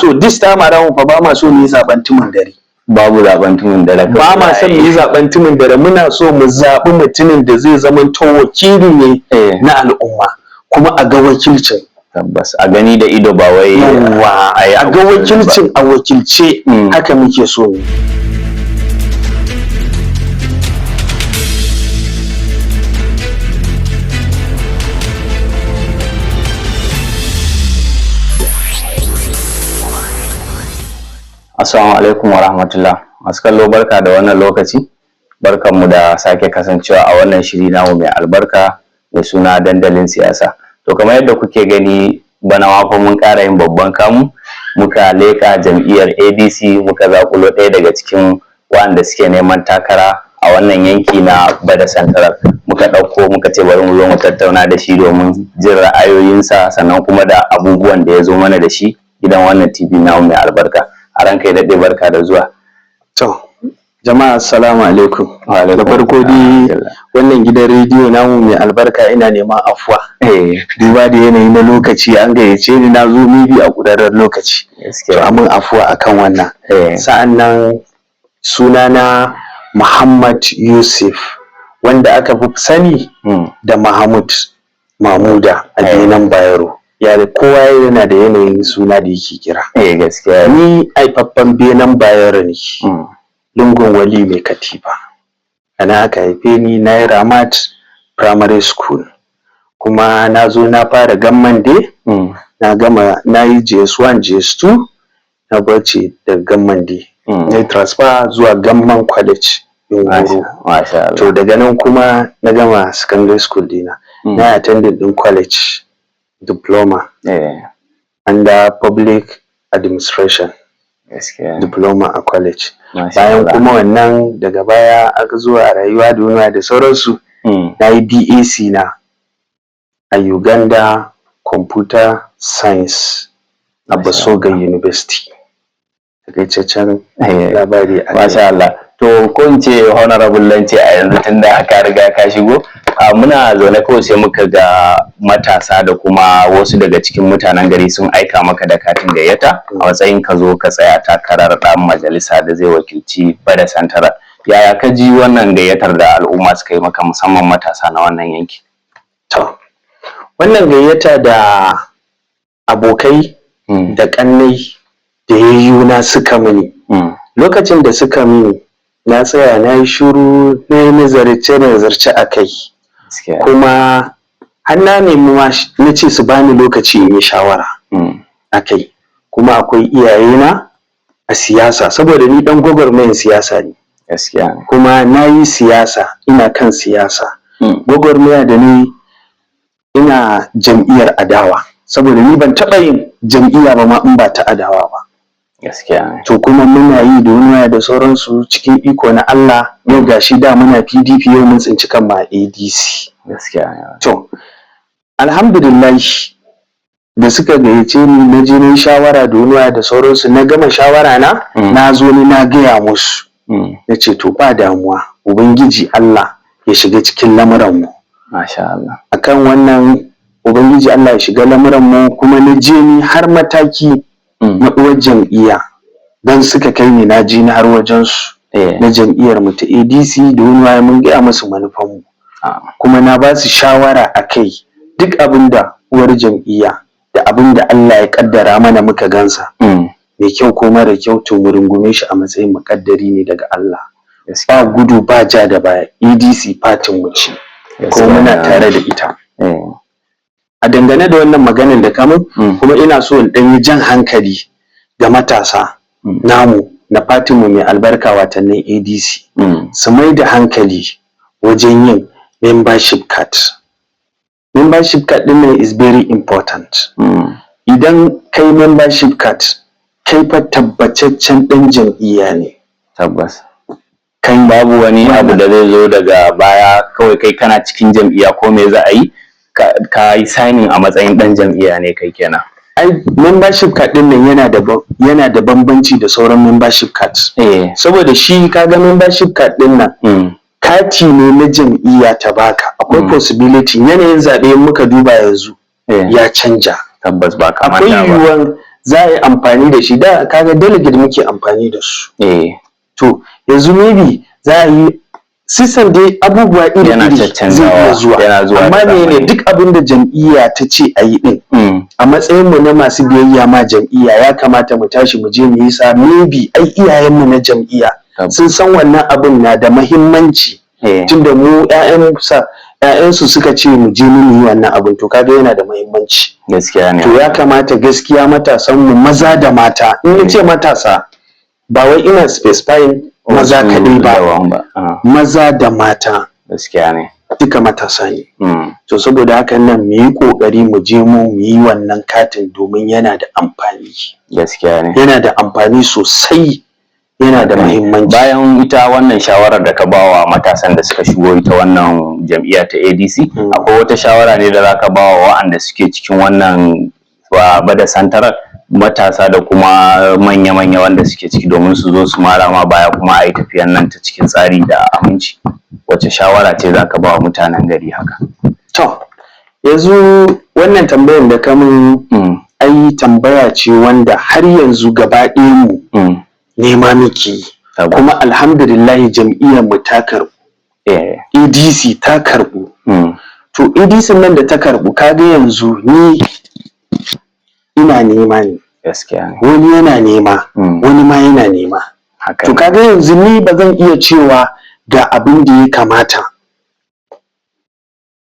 so this time around fa ba ma so mu yi zaben tumin dare. Babu zaben tumin dare. Ba ma son mu yi zaben tumin dare, muna so mu zaɓi mutumin da zai zama to wakili ne na al'umma kuma a ga wakilcin. Tabbas a gani da ido ba wai a ga wakilcin a wakilce haka muke so mu. Assalamu alaikum wa rahmatullah. Masu kallo barka da wannan lokaci. Barkanmu da sake kasancewa a wannan shiri namu mai albarka mai suna dandalin siyasa. To kamar yadda kuke gani bana ma mun ƙara yin babban kamu, muka leka jam'iyyar ADC muka zakulo ɗaya daga cikin waɗanda suke neman takara a wannan yanki na Bada Central. Muka ɗauko muka ce bari mu zo mu tattauna da shi domin jin ra'ayoyinsa sannan kuma da abubuwan da ya zo mana da shi gidan wannan TV namu mai albarka. A ranka ya daɗe barka da zuwa. To, jama'a assalamu alaikum. Da farko dai wannan gidan rediyo namu mai albarka ina neman afuwa. Duba da yanayi na lokaci an gayyace ni na zo mibi a ƙurarren lokaci. To amin afuwa akan wannan. Sa'an nan sunana Muhammad Yusuf wanda aka fi sani da Mahmuda a Benin Bayero. Yare kowa yana da yanayin suna da yake kira. Gaskiya. Ni haifaffen Benin Bayero ne. Lungun Wali mai katifa. Ana aka haife ni na yi Ramat Primary School. Kuma na zo na fara Gamman Day. Na gama na yi JS1 JS2 na barce daga Gamman Day. Na yi transfer zuwa Gamman College. To daga nan kuma na gama secondary school dina. Na attended din college. Diploma under public administration. Diploma a college. Bayan kuma wannan daga baya aka zo a rayuwa duniya da sauransu. Na yi BAc na a Uganda Computer Science a Basoga University. Takaitaccen labari a Masha Allah. To ko in ce honorable lance a yanzu tunda aka riga ka shigo. Muna zaune kawai sai muka ga matasa da kuma wasu daga cikin mutanen gari sun aika maka da katin gayyata a matsayin ka zo ka tsaya takarar ɗan majalisa da zai wakilci Bada Central. Yaya ka ji wannan gayyatar da al'umma suka yi maka musamman matasa na wannan yanki? To, wannan gayyata da abokai da ƙannai da yayyuna suka mini. Lokacin da suka mini na tsaya na yi shiru na yi nazarce a kai. Kuma har na nemi na ce su bani lokaci in yi shawara a kai. Kuma akwai iyayena a siyasa saboda ni dan gwagwarmayin siyasa ne. Kuma na yi siyasa, ina kan siyasa. Gwagwarmaya da ni ina jam'iyyar adawa saboda ni ban taɓa yin jam'iyya ba ma in ba ta adawa ba. To kuma muna yi duniya da sauransu cikin iko na Allah. Yau gashi da muna PDP yau mun tsinci kan ma ADC. To alhamdulillah da suka gayyace ni na je ni shawara duniya da sauransu na gama shawara na zo ni na gaya musu. Na ce to ba damuwa Ubangiji Allah ya shiga cikin lamuranmu. Masha Allah. Akan wannan Ubangiji Allah ya shiga lamuranmu kuma na je ni har mataki na uwar jam'iyya don suka kai ni na ji na har wajensu na jam'iyyar mu ta ADC domin mun gaya musu manufanmu kuma na ba su shawara a kai duk abin da uwar jam'iyya da abin da Allah ya kaddara mana muka gansa mai kyau ko mara kyau to mu rungume shi a matsayin muƙaddari ne daga Allah. Ba gudu ba ja da baya. ADC fatin mu ce ko muna tare da ita. A dangane da wannan maganin da kamun kuma ina so in ɗan yi jan hankali ga matasa namu na fatinmu mai albarka watannin ADC su mai da hankali wajen yin membership card. Membership card ɗin nan is very important. Idan kai membership card kai fa tabbataccen ɗan jam'iyya ne. Tabbas. Kan babu wani abu da zai zo daga baya kawai kai kana cikin jam'iyya ko me za a yi ka yi signing a matsayin ɗan jam'iyya ne kai kenan. Ai membership card din nan yana da bambanci da sauran membership cards. Saboda shi kaga membership card din nan kati ne na jam'iyya ta baka. Akwai possibility yanayin zaɓe muka duba yanzu ya canja. Tabbas ba kamar akwai yiwuwar za a yi amfani da shi. Da kaga delegate muke amfani da su, to yanzu maybe za a yi system dai abubuwa iri-iri zai iya zuwa, amma ne duk abin da jam'iyya ta ce a yi din a matsayin mu na masu biyayya ma jam'iyya ya kamata mu tashi mu je mu yi sa. Maybe ai iyayenmu na jam'iyya sun san wannan abin na da muhimmanci, tunda mu ƴaƴansu suka ce mu je mu yi wannan abin, to kaga yana da muhimmanci gaskiya ne. To ya kamata gaskiya matasan mu maza da mata, in nace matasa ba wai ina specifying maza kaɗai ba, maza da mata gaskiya ne, duka matasa ne. To saboda haka nan mu yi ƙoƙari mu je mu yi wannan katin domin yana da amfani. Gaskiya ne, yana da amfani sosai, yana da muhimmanci. Bayan ita wannan shawarar da ka bawa matasan da suka shigo ita wannan jam'iyya ta ADC, akwai wata shawara ne da zaka bawa waɗanda suke cikin wannan bada santarar, matasa da kuma manya-manya wanda suke ciki, domin su zo su mara ma baya kuma a yi tafiyan nan ta cikin tsari da aminci? Wace shawara ce za ka ba wa mutanen gari haka? To, yanzu wannan tambayar da kamun ai tambaya ce wanda har yanzu gaba mu nema muke yi, kuma alhamdulillah jam'iyyar mu ta karɓu, ADC ta karɓu. To ADC nan da ta karɓu, kaga yanzu ni ina nema ne, wani yana nema, wani ma yana nema. To kaga yanzu ni ba zan iya cewa ga abin da ya kamata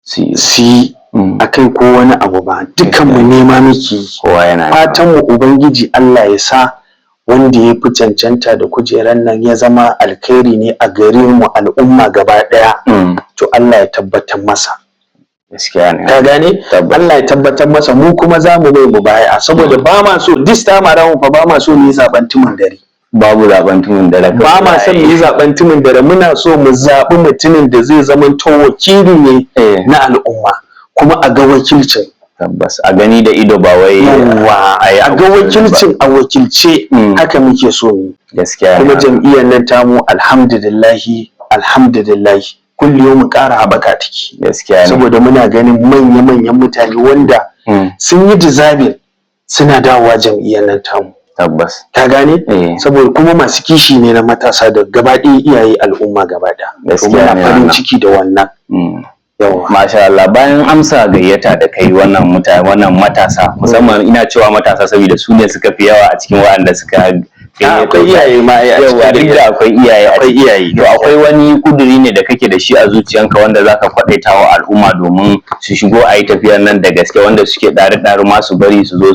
su yi a kai ko wani abu ba, dukkan mu nema muke yi. Fatan mu Ubangiji Allah ya sa wanda ya fi cancanta da kujeran nan ya zama alkhairi ne a gare mu al'umma gaba ɗaya, to Allah ya tabbatar masa. Ka gane? Allah ya tabbatar masa, mu kuma za mu mai mubaya, saboda ba ma so this time around fa ba ma so mu yi zaben tumun dare. Babu zaben tumun dare. Ba ma son mu yi zaben tumun dare, muna so mu zaɓi mutumin da zai zama to wakili ne na al'umma, kuma a ga wakilcin. Tabbas a gani da ido, ba wai a ga wakilcin a wakilce, haka muke so mu. Gaskiya. Kuma jam'iyyar nan tamu alhamdulillahi kullum mu ƙara haɓaka take. Gaskiya ne. Saboda muna ganin manya-manyan mutane wanda sun yi deserving suna dawowa jam'iyyar nan tamu. Tabbas. Ka gane? Saboda kuma masu kishi ne na matasa da gaba ɗaya iyaye al'umma gaba ɗaya. Gaskiya ne. Muna farin ciki da wannan. Masha Allah, bayan amsa gayyata da kai wannan matasa, musamman ina cewa matasa saboda su ne suka fi yawa a cikin waɗanda suka akwai iyaye ma duk da akwai iyaye, to akwai wani kuduri ne da kake da shi a zuciyanka wanda zaka faɗaita wa al'umma domin su shigo a yi tafiyar nan da gaske, wanda suke ɗari ma su bari su zo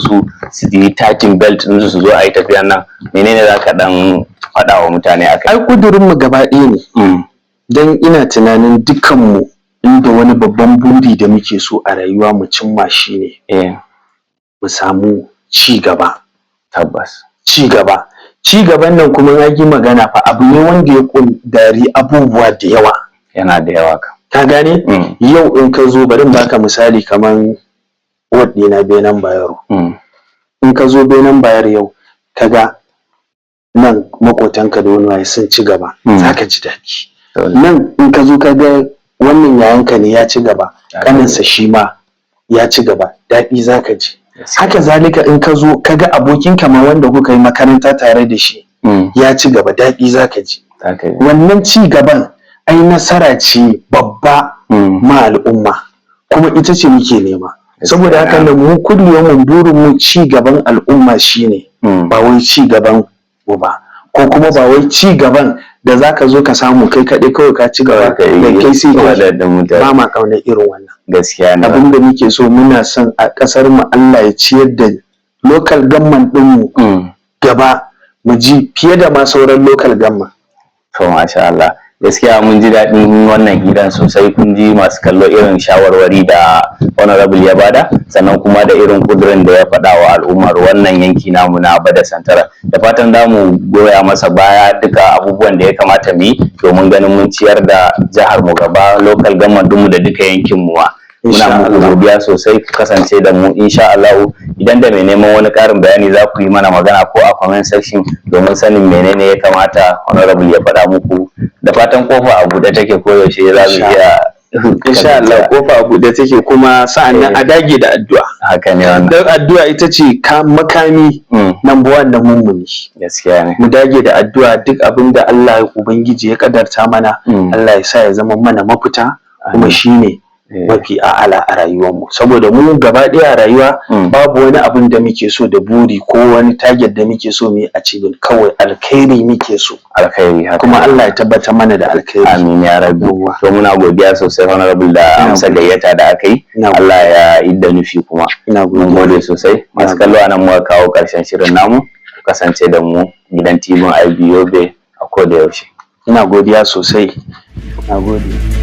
su yi taking belt din su zo a yi tafiyar nan, menene zaka dan faɗa wa mutane akai? Ai kudurin mu gaba ɗaya ne, dan ina tunanin dukkan mu inda wani babban buri da muke so a rayuwa mu cimma shi ne mu samu ci gaba. Tabbas. Ci gaban nan kuma ya yi magana fa abu ne wanda ya kundari abubuwa da yawa. Yana da yawa ka gane? Yau in ka zo, bari in baka misali kaman ward ɗina Benin Bayero. In ka zo Benin Bayero yau kaga nan makotanka da wani waye sun ci gaba, zaka ji daɗi. Nan in ka zo kaga wannan yayanka ne ya ci gaba, kaninsa shi ma ya ci gaba, daɗi zaka ji. Haka zalika in ka zo kaga abokinka ma wanda kuka yi makaranta tare da shi ya ci gaba, daɗi zaka ji. Wannan ci gaban ai nasara ce babba ma al'umma, kuma ita ce muke nema. Saboda haka nan mu kullum burin mu ci gaban al'umma shine, ba wai ci gaban mu ba, ko kuma ba wai ci gaban da zaka zo ka samu kai kaɗai kawai ka ci gaba da kai sai ba ma ƙaunar irin wannan. Gaskiya ne. Abin da muke so, muna son a ƙasar mu Allah ya ciyar da local government ɗin mu gaba, mu ji fiye da ma sauran local government. To masha Allah, gaskiya mun ji daɗin wannan hidan sosai. Kun ji masu kallo irin shawarwari da honorable ya bada, sannan kuma da irin kudirin da ya faɗa wa al'ummar wannan yanki namu na Bada Santara. Da fatan za mu goya masa baya duka abubuwan da ya kamata mu yi domin ganin mun ciyar da jihar mu gaba, local government mu da duka yankin mu. Muna muku godiya sosai, ku kasance da mu insha Allah. Idan da mai neman wani ƙarin bayani za ku yi mana magana ko a comment section domin sanin menene ya kamata honorable ya faɗa muku. Da fatan kofa a buɗe take, koyaushe za mu iya insha Allah kofa buɗe take, kuma sa'annan a dage da addu'a. Haka ne wannan. Dan addu'a ita ce makami number one na mummuni. Gaskiya ne. Mu dage da addu'a, duk abin da Allah Ubangiji ya kadarta mana, Allah ya sa ya zama mana mafita, kuma shine mafi a'ala a rayuwarmu. Saboda mu gaba ɗaya a rayuwa babu wani abin da muke so da buri ko wani target da muke so mu yi a cikin, kawai alkhairi muke so. Alkhairi haka. Kuma Allah ya tabbatar mana da alkhairi. Amin ya rabbi. To muna godiya sosai honorable da amsa gayyata da aka yi. Allah ya idda nufi kuma. Mun gode sosai. Masu kallo anan muka kawo karshen shirin namu. Ku kasance da mu gidan TV IB Yobe a koda yaushe. Ina godiya sosai. Na gode.